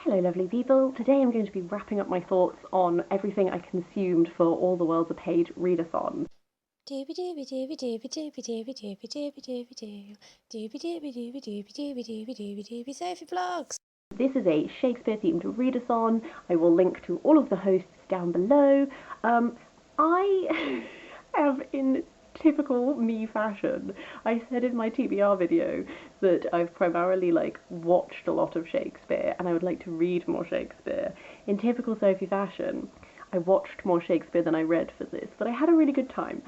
Hello lovely people, today I'm going to be wrapping up my thoughts on everything I consumed for All the World's a Page readathon. Sophie Vlogs. This is a Shakespeare themed readathon. I will link to all of the hosts down below. I have, in typical me fashion, I said in my TBR video that I've primarily watched a lot of Shakespeare and I would like to read more Shakespeare. In typical Sophie fashion, I watched more Shakespeare than I read for this, but I had a really good time.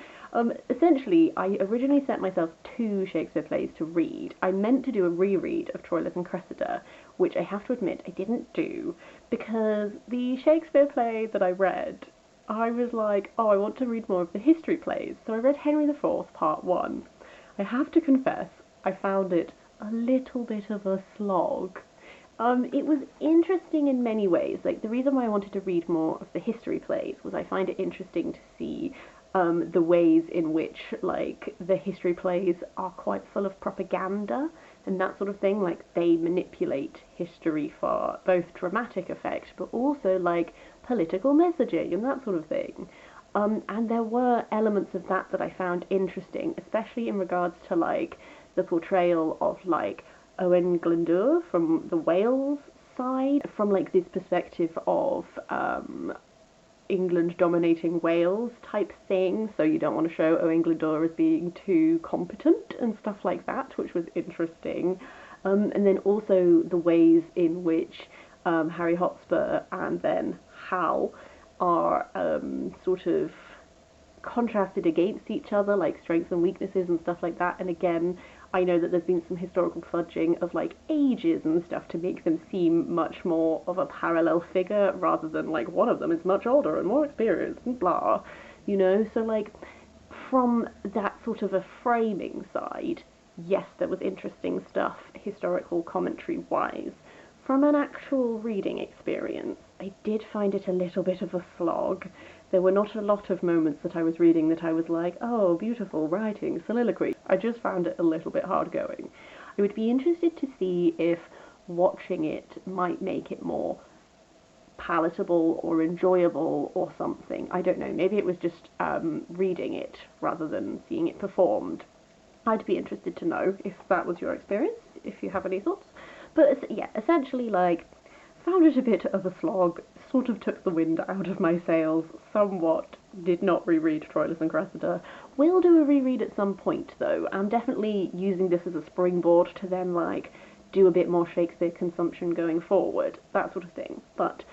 Essentially, I originally set myself 2 Shakespeare plays to read. I meant to do a reread of Troilus and Cressida, which I have to admit I didn't do, because the Shakespeare play that I read, I was like, oh, I want to read more of the history plays, so I read Henry IV, Part 1. I have to confess, I found it a little bit of a slog. It was interesting in many ways. Like, the reason why I wanted to read more of the history plays was I find it interesting to see the ways in which, the history plays are quite full of propaganda and that sort of thing. Like, they manipulate history for both dramatic effect, but also, political messaging and that sort of thing. And there were elements of that that I found interesting, especially in regards to, the portrayal of, Owen Glendour from the Wales side, from this perspective of England dominating Wales type thing, so you don't want to show Owen Glendour as being too competent and stuff like that, which was interesting. And then also the ways in which Harry Hotspur and then Hal are sort of contrasted against each other, like strengths and weaknesses and stuff like that. And again, I know that there's been some historical fudging of ages and stuff to make them seem much more of a parallel figure rather than one of them is much older and more experienced and blah, so from that sort of a framing side, yes, there was interesting stuff historical commentary wise. From an actual reading experience, I did find it a little bit of a slog. There were not a lot of moments that I was reading that I was like, oh, beautiful writing, soliloquy. I just found it a little bit hard going. I would be interested to see if watching it might make it more palatable or enjoyable or something. I don't know, maybe it was just reading it rather than seeing it performed. I'd be interested to know if that was your experience, if you have any thoughts. But yeah, essentially, found it a bit of a slog, sort of took the wind out of my sails, somewhat. Did not reread Troilus and Cressida. Will do a reread at some point, though. I'm definitely using this as a springboard to then, do a bit more Shakespeare consumption going forward, that sort of thing. But,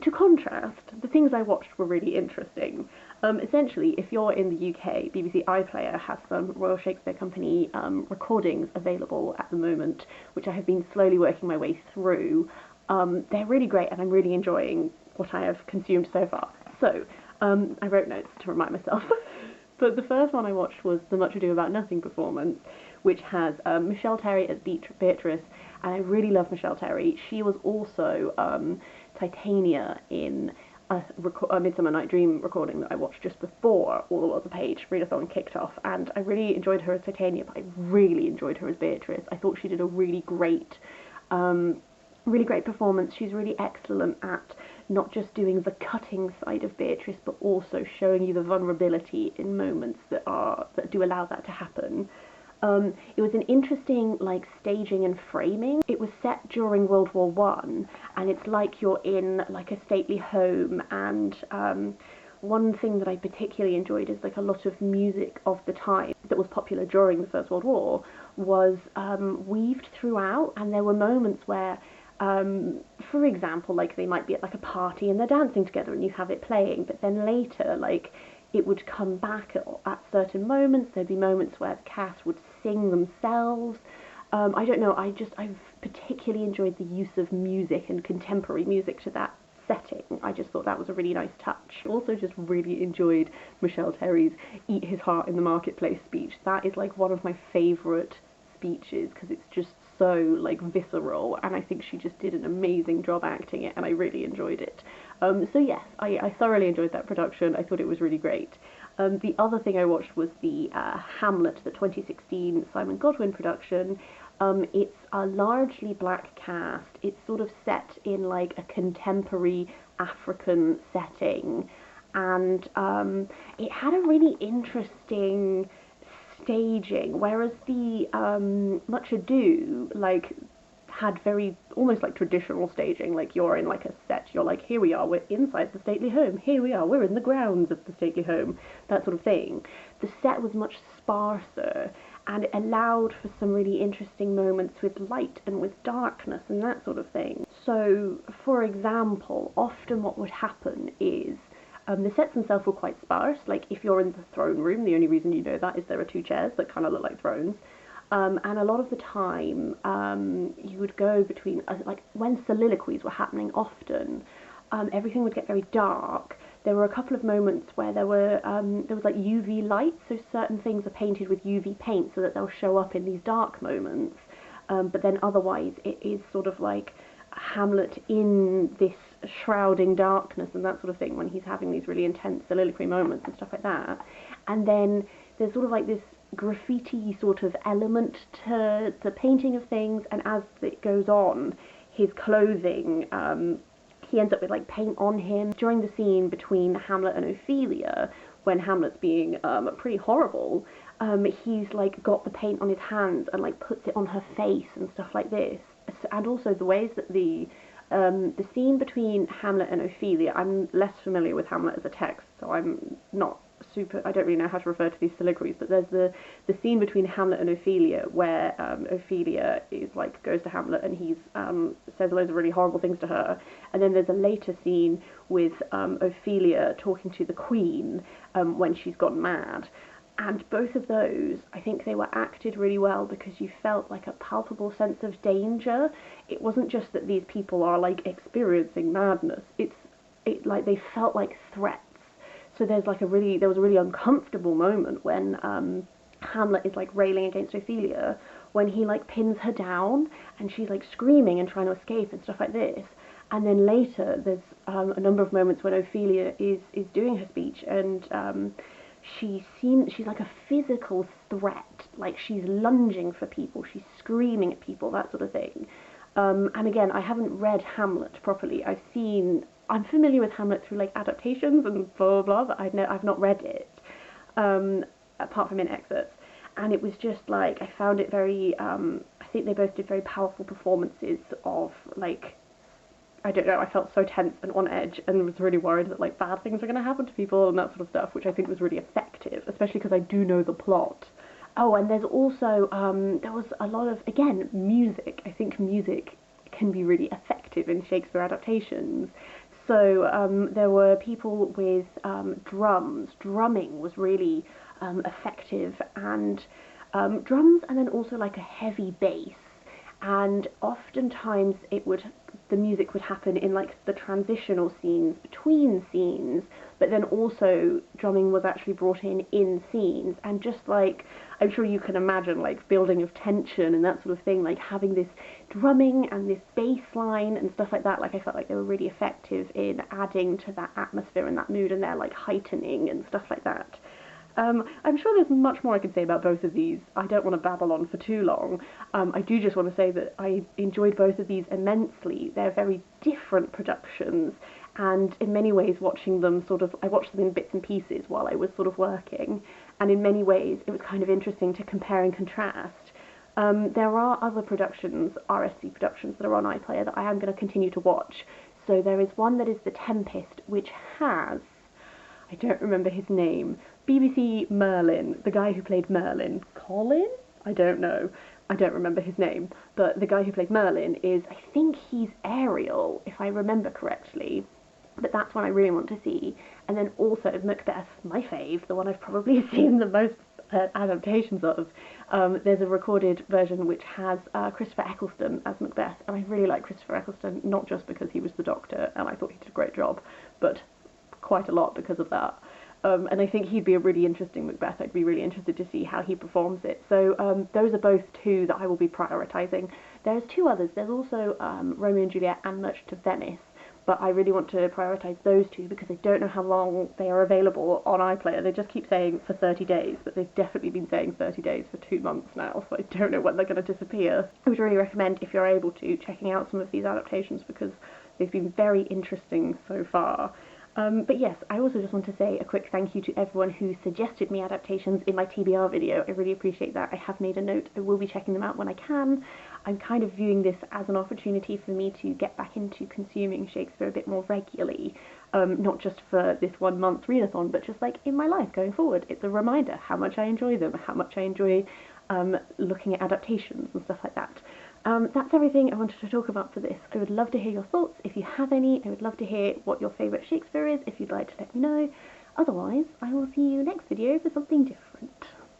to contrast, the things I watched were really interesting. Essentially, if you're in the UK, BBC iPlayer has some Royal Shakespeare Company recordings available at the moment, which I have been slowly working my way through. They're really great, and I'm really enjoying what I have consumed so far. So, I wrote notes to remind myself. But the first one I watched was the Much Ado About Nothing performance, which has Michelle Terry as Beatrice, and I really love Michelle Terry. She was also Titania in a Midsummer Night Dream recording that I watched just before All the World's a Page readathon kicked off, and I really enjoyed her as Titania, but I really enjoyed her as Beatrice. I thought she did a really great performance. She's really excellent at not just doing the cutting side of Beatrice, but also showing you the vulnerability in moments that do allow that to happen. It was an interesting staging and framing. It was set during World War One, and it's like you're in a stately home. And one thing that I particularly enjoyed is a lot of music of the time that was popular during the First World War was weaved throughout, and there were moments where for example, they might be at a party and they're dancing together and you have it playing, but then later, it would come back at certain moments. There'd be moments where the cast would sing themselves. I don't know, I've particularly enjoyed the use of music and contemporary music to that setting. I just thought that was a really nice touch. Also just really enjoyed Michelle Terry's Eat His Heart in the Marketplace speech. That is one of my favourite speeches because it's just so visceral, and I think she just did an amazing job acting it, and I really enjoyed it. So yes, I thoroughly enjoyed that production. I thought it was really great. The other thing I watched was the Hamlet, the 2016 Simon Godwin production. It's a largely black cast. It's sort of set in like a contemporary African setting, and it had a really interesting staging, whereas the Much Ado like had very almost like traditional staging, like you're in like a set, you're like, here we are, we're inside the stately home, here we are, we're in the grounds of the stately home, that sort of thing. The set was much sparser, and it allowed for some really interesting moments with light and with darkness and that sort of thing. So, for example, often what would happen is the sets themselves were quite sparse. Like if you're in the throne room, the only reason you know that is there are two chairs that kind of look like thrones. And a lot of the time, you would go between, like when soliloquies were happening often, everything would get very dark. There were a couple of moments where there was like UV light, so certain things are painted with UV paint so that they'll show up in these dark moments. But then otherwise, it is sort of like Hamlet in this shrouding darkness and that sort of thing when he's having these really intense soliloquy moments and stuff like that. And then there's sort of like this graffiti sort of element to the painting of things, and as it goes on, his clothing, he ends up with like paint on him. During the scene between Hamlet and Ophelia, when Hamlet's being pretty horrible, he's like got the paint on his hands and like puts it on her face and stuff like this. And also the ways that the scene between Hamlet and Ophelia, I'm less familiar with Hamlet as a text, so I'm not super, I don't really know how to refer to these soliloquies, but there's the scene between Hamlet and Ophelia where Ophelia is like goes to Hamlet and he's says loads of really horrible things to her, and then there's a later scene with Ophelia talking to the Queen when she's gone mad. And both of those, I think they were acted really well because you felt like a palpable sense of danger. It wasn't just that these people are like experiencing madness. It like they felt like threats. So there was a really uncomfortable moment when Hamlet is like railing against Ophelia when he like pins her down and she's like screaming and trying to escape and stuff like this. And then later there's a number of moments when Ophelia is doing her speech and she's like a physical threat, like she's lunging for people, she's screaming at people, that sort of thing. And again, I haven't read Hamlet properly. I'm familiar with Hamlet through like adaptations and blah blah blah, but I've not read it, apart from in excerpts. And it was just like I found it very. I think they both did very powerful performances of like. I don't know, I felt so tense and on edge and was really worried that like bad things were going to happen to people and that sort of stuff, which I think was really effective, especially because I do know the plot. Oh, and there's also, there was a lot of, again, music. I think music can be really effective in Shakespeare adaptations. So there were people with drums. Drumming was really effective, and drums, and then also like a heavy bass. And oftentimes the music would happen in like the transitional scenes between scenes, but then also drumming was actually brought in scenes, and just like I'm sure you can imagine like building of tension and that sort of thing, like having this drumming and this bass line and stuff like that, like I felt like they were really effective in adding to that atmosphere and that mood, and they're like heightening and stuff like that. I'm sure there's much more I could say about both of these. I don't want to babble on for too long. I do just want to say that I enjoyed both of these immensely. They're very different productions, and in many ways watching them I watched them in bits and pieces while I was sort of working, and in many ways it was kind of interesting to compare and contrast. There are other productions, RSC productions, that are on iPlayer that I am going to continue to watch. So there is one that is The Tempest, which has, I don't remember his name, BBC Merlin, the guy who played Merlin. Colin? I don't know. I don't remember his name. But the guy who played Merlin is, I think he's Ariel, if I remember correctly. But that's one I really want to see. And then also Macbeth, my fave, the one I've probably seen the most adaptations of. There's a recorded version which has Christopher Eccleston as Macbeth. And I really like Christopher Eccleston, not just because he was the Doctor and I thought he did a great job, but quite a lot because of that. And I think he'd be a really interesting Macbeth. I'd be really interested to see how he performs it. So those are both two that I will be prioritising. There's two others. There's also Romeo and Juliet and Merchant of Venice, but I really want to prioritise those two because I don't know how long they are available on iPlayer. They just keep saying for 30 days, but they've definitely been saying 30 days for 2 months now, so I don't know when they're going to disappear. I would really recommend, if you're able to, checking out some of these adaptations because they've been very interesting so far. But yes, I also just want to say a quick thank you to everyone who suggested me adaptations in my TBR video. I really appreciate that. I have made a note. I will be checking them out when I can. I'm kind of viewing this as an opportunity for me to get back into consuming Shakespeare a bit more regularly. Not just for this 1 month readathon, but just like in my life going forward. It's a reminder how much I enjoy them, how much I enjoy looking at adaptations and stuff like that. That's everything I wanted to talk about for this. I would love to hear your thoughts if you have any. I would love to hear what your favourite Shakespeare is if you'd like to let me know. Otherwise, I will see you next video for something different.